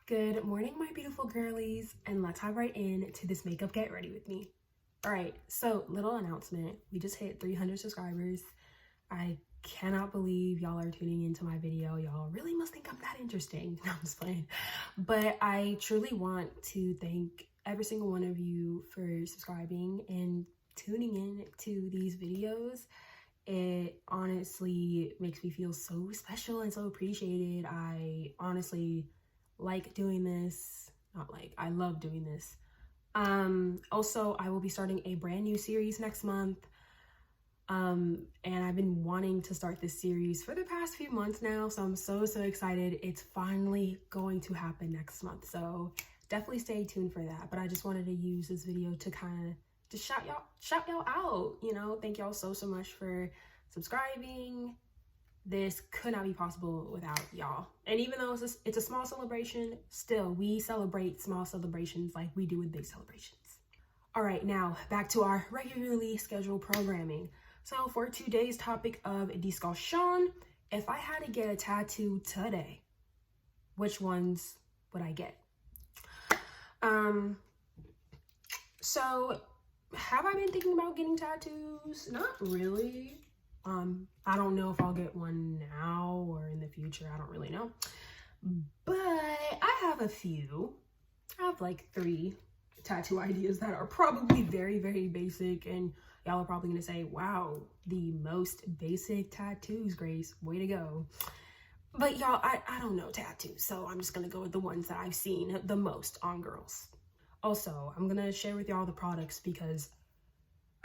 Good morning, my beautiful girlies, and let's hop right in to this makeup get ready with me. All right, so little announcement. We just hit 300 subscribers. I cannot believe y'all are tuning into my video. Y'all really must think I'm that interesting. No, I'm just playing. But I truly want to thank every single one of you for subscribing and tuning in to these videos. It honestly makes me feel so special and so appreciated. I honestly like doing this. I love doing this. Also, I will be starting a brand new series next month. And I've been wanting to start this series for the past few months now, so I'm so excited. It's finally going to happen next month, so definitely stay tuned for that. But I just wanted to use this video to kind of just shout y'all out, you know. Thank y'all so much for subscribing. This could not be possible without y'all. And even though it's a small celebration, still we celebrate small celebrations like we do with big celebrations. All right, now back to our regularly scheduled programming. So for today's topic of discussion, if I had to get a tattoo today, which ones would I get? So have I been thinking about getting tattoos? Not really. I don't know if I'll get one now or in the future. I don't really know. But I have a few. I have like 3 tattoo ideas that are probably very basic, and y'all are probably gonna say, wow, the most basic tattoos, Grace, way to go. But y'all, I don't know tattoos, so I'm just gonna go with the ones that I've seen the most on girls. Also, I'm gonna share with y'all the products because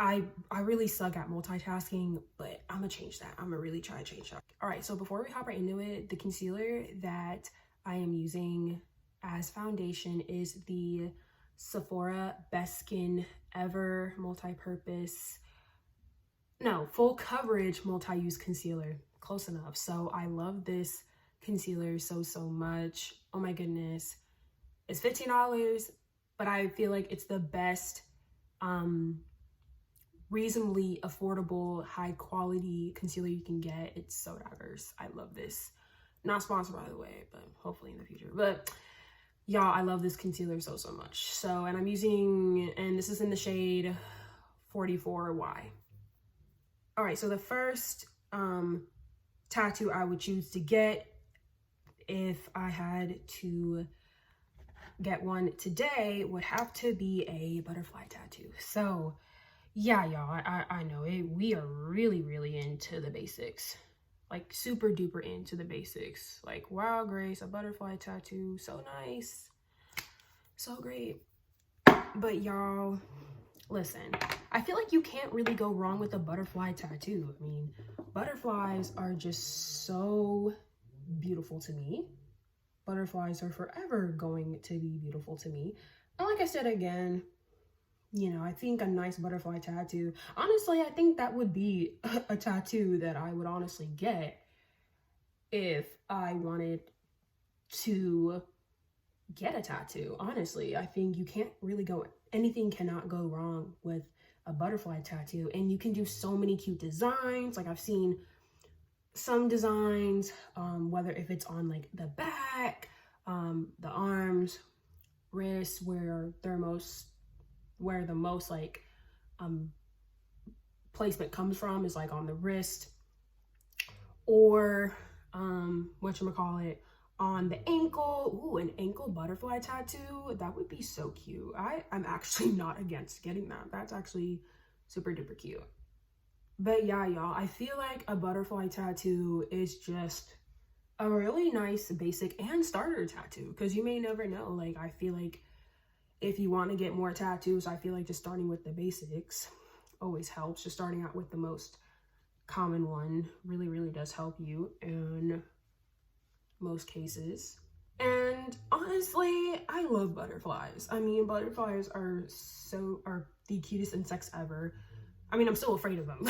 I really suck at multitasking, but I'm gonna change that. I'm gonna really try to change that. All right, so before we hop right into it, the concealer that I am using as foundation is the Sephora Best Skin Ever full coverage multi-use concealer. Close enough. So I love this concealer so much. Oh my goodness. It's $15, but I feel like it's the best reasonably affordable, high quality concealer you can get. It's so diverse. I love this. Not sponsored, by the way, but hopefully in the future. But y'all, I love this concealer so much. So, and I'm using, and this is in the shade 44Y. All right, so the first tattoo I would choose to get if I had to get one today would have to be a butterfly tattoo. So yeah, y'all, I know it. We are really into the basics, like super duper into the basics. Like, wow, Grace, a butterfly tattoo, so nice, so great. But y'all, listen, I feel like you can't really go wrong with a butterfly tattoo. I mean, butterflies are just so beautiful to me. Butterflies are forever going to be beautiful to me. And like I said again, you know, I think a nice butterfly tattoo, honestly, I think that would be a tattoo that I would honestly get if I wanted to get a tattoo. Honestly, I think you can't really anything cannot go wrong with a butterfly tattoo. And you can do so many cute designs. Like I've seen some designs, whether if it's on like the back, the arms, wrists, where the most like placement comes from is like on the wrist, or whatchamacallit, on the ankle. Ooh, an ankle butterfly tattoo, that would be so cute. I'm actually not against getting that. That's actually super duper cute. But yeah, y'all, I feel like a butterfly tattoo is just a really nice basic and starter tattoo, because you may never know. Like, I feel like if you want to get more tattoos, I feel like just starting with the basics always helps. Just starting out with the most common one really does help you in most cases. And honestly, I love butterflies. I mean, butterflies are the cutest insects ever. I mean, I'm still afraid of them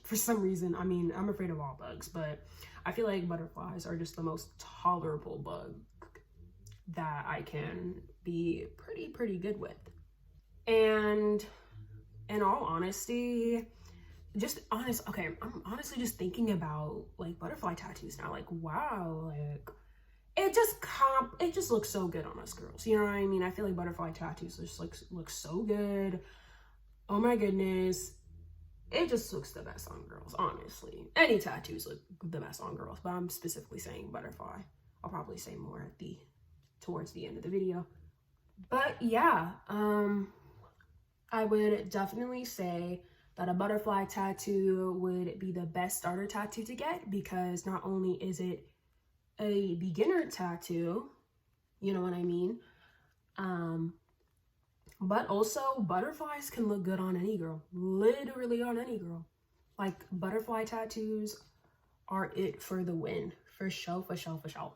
for some reason. I mean, I'm afraid of all bugs, but I feel like butterflies are just the most tolerable bug that I can be pretty good with. And in all honesty, I'm honestly just thinking about like butterfly tattoos now. Like, wow, like it just looks so good on us girls. You know what I mean? I feel like butterfly tattoos just look so good. Oh my goodness. It just looks the best on girls, honestly. Any tattoos look the best on girls, but I'm specifically saying butterfly. I'll probably say more at towards the end of the video. But yeah, I would definitely say that a butterfly tattoo would be the best starter tattoo to get, because not only is it a beginner tattoo, you know what I mean, but also butterflies can look good on any girl, literally on any girl. Like, butterfly tattoos are it for the win, for sure, for sure, for sure.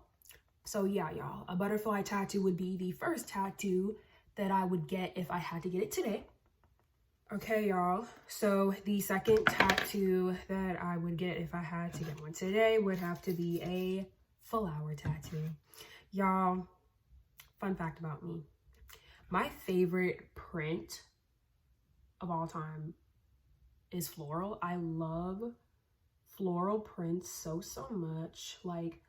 So yeah, y'all, a butterfly tattoo would be the first tattoo that I would get if I had to get it today. Okay, y'all, so the second tattoo that I would get if I had to get one today would have to be a flower tattoo. Y'all, fun fact about me. My favorite print of all time is floral. I love floral prints so much. Like,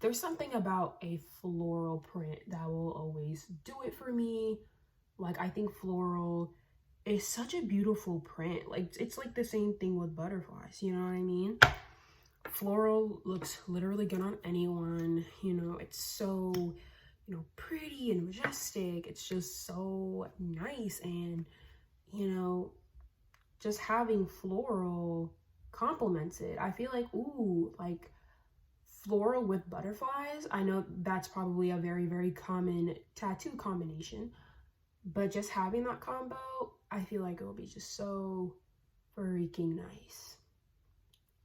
there's something about a floral print that will always do it for me. Like, I think floral is such a beautiful print. Like, it's like the same thing with butterflies, you know what I mean? Floral looks literally good on anyone. You know, it's so, you know, pretty and majestic. It's just so nice. And, you know, just having floral complements it. I feel like, ooh, like floral with butterflies. I know that's probably a very, very common tattoo combination, but just having that combo, I feel like it will be just so freaking nice.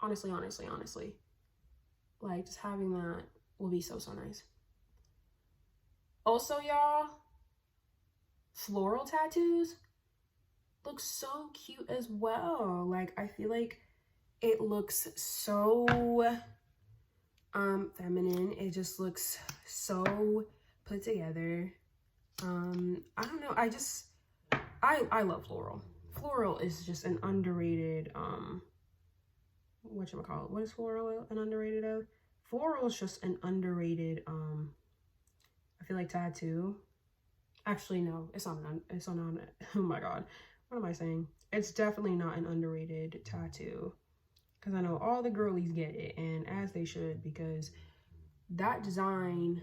Honestly, like, just having that will be so nice. Also, y'all, floral tattoos look so cute as well. Like, I feel like it looks so feminine. It just looks so put together. I don't know, I love floral. Floral is just an underrated whatchamacallit. What is floral an underrated of? Floral is just an underrated I feel like tattoo. Actually, no, it's not oh my god, what am I saying? It's definitely not an underrated tattoo, because I know all the girlies get it, and as they should, because that design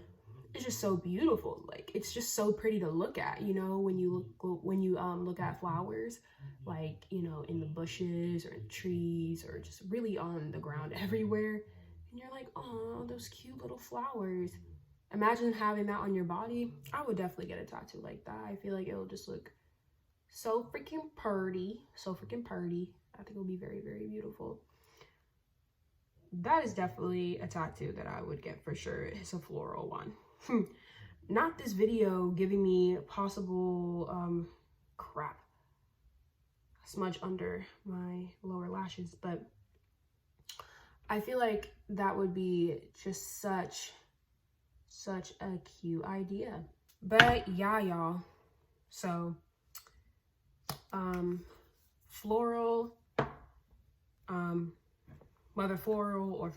is just so beautiful. Like, it's just so pretty to look at, you know, when you look at flowers, like, you know, in the bushes or in trees or just really on the ground everywhere, and you're like, oh, those cute little flowers. Imagine having that on your body. I would definitely get a tattoo like that. I feel like it'll just look so freaking pretty. So freaking pretty. I think it'll be very, very beautiful. That is definitely a tattoo that I would get for sure. It's a floral one. Not this video giving me possible crap, smudge under my lower lashes, but I feel like that would be just such a cute idea. But yeah, y'all, so floral, whether floral or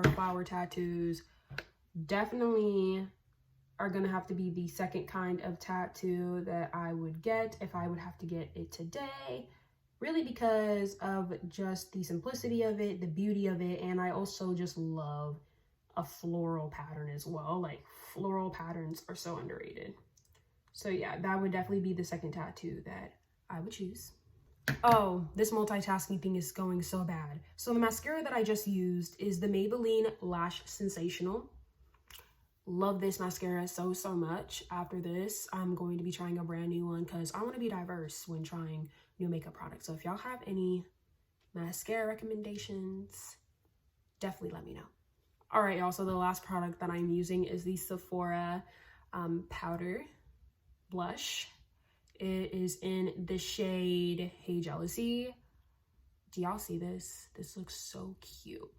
flower tattoos definitely are gonna have to be the second kind of tattoo that I would get if I would have to get it today, really, because of just the simplicity of it, the beauty of it, and I also just love a floral pattern as well. Like, floral patterns are so underrated. So yeah, that would definitely be the second tattoo that I would choose. Oh, this multitasking thing is going so bad. So the mascara that I just used is the Maybelline Lash Sensational. Love this mascara so much. After this, I'm going to be trying a brand new one because I want to be diverse when trying new makeup products. So if y'all have any mascara recommendations, definitely let me know. All right, y'all, so the last product that I'm using is the Sephora powder blush. It is in the shade Hey Jealousy. Do y'all see this? This looks so cute.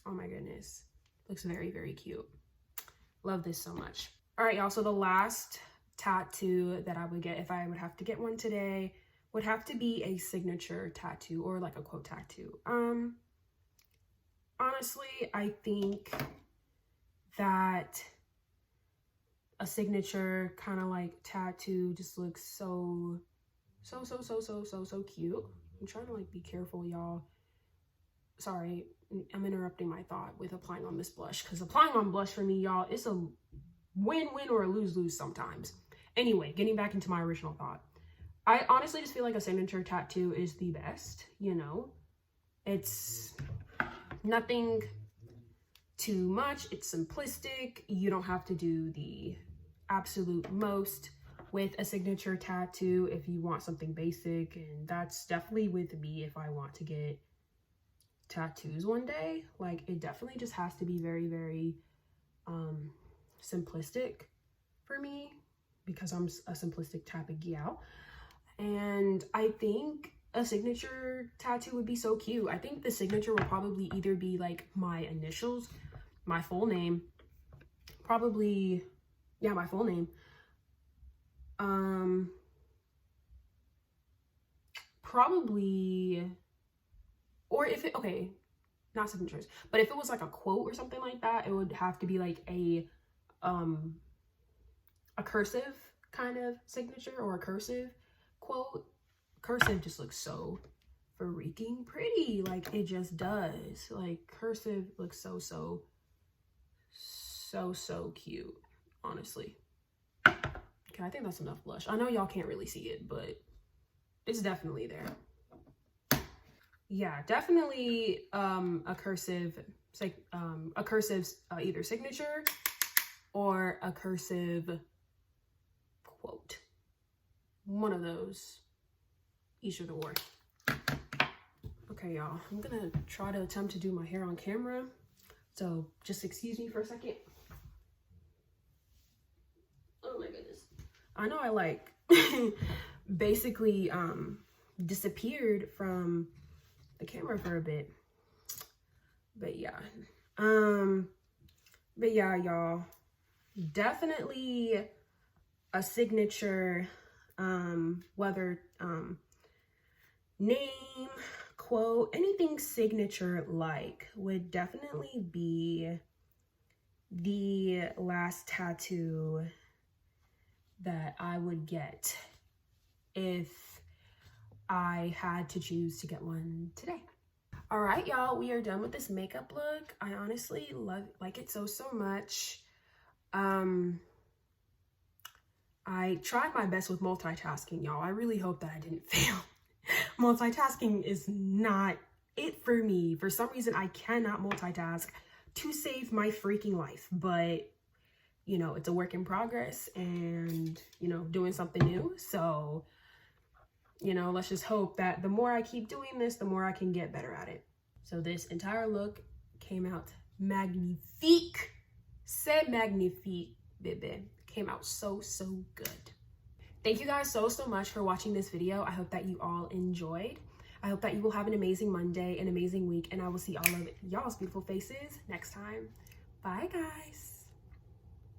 Oh my goodness. Looks very, very cute. Love this so much. All right, y'all, so the last tattoo that I would get if I would have to get one today would have to be a signature tattoo, or like a quote tattoo. Honestly, I think that a signature kind of like tattoo just looks so cute. I'm trying to like be careful, y'all. Sorry, I'm interrupting my thought with applying on this blush, because applying on blush for me, y'all, it's a win-win or a lose-lose sometimes. Anyway, getting back into my original thought. I honestly just feel like a signature tattoo is the best, you know? It's nothing too much. It's simplistic. You don't have to do the absolute most with a signature tattoo if you want something basic. And that's definitely with me if I want to get tattoos one day. Like, it definitely just has to be very, very simplistic for me, because I'm a simplistic type of gal. And I think a signature tattoo would be so cute. I think the signature would probably either be like my initials, my full name, probably, yeah, my full name. Probably, or if it, okay, not signatures, but if it was like a quote or something like that, it would have to be like a cursive kind of signature, or a cursive quote. Cursive just looks so freaking pretty. Like, it just does. Like, cursive looks so cute, honestly. Okay, I think that's enough blush. I know y'all can't really see it, but it's definitely there. Yeah, definitely a cursive either signature or a cursive quote. One of those, each of the war. Okay, y'all, I'm gonna try to attempt to do my hair on camera, so just excuse me for a second. Oh my goodness. I know I like basically disappeared from the camera for a bit, but yeah, y'all, definitely a signature, whether name, quote, anything signature like, would definitely be the last tattoo that I would get if I had to choose to get one today. All right, y'all, we are done with this makeup look. I honestly like it so much. I tried my best with multitasking, y'all. I really hope that I didn't fail. Multitasking is not it for me. For some reason, I cannot multitask to save my freaking life. But, you know, it's a work in progress and, you know, doing something new. So, you know, let's just hope that the more I keep doing this, the more I can get better at it. So this entire look came out magnifique. C'est magnifique, bébé. Came out so good. Thank you guys so much for watching this video. I hope that you all enjoyed. I hope that you will have an amazing Monday, an amazing week, and I will see all of y'all's beautiful faces next time. Bye, guys.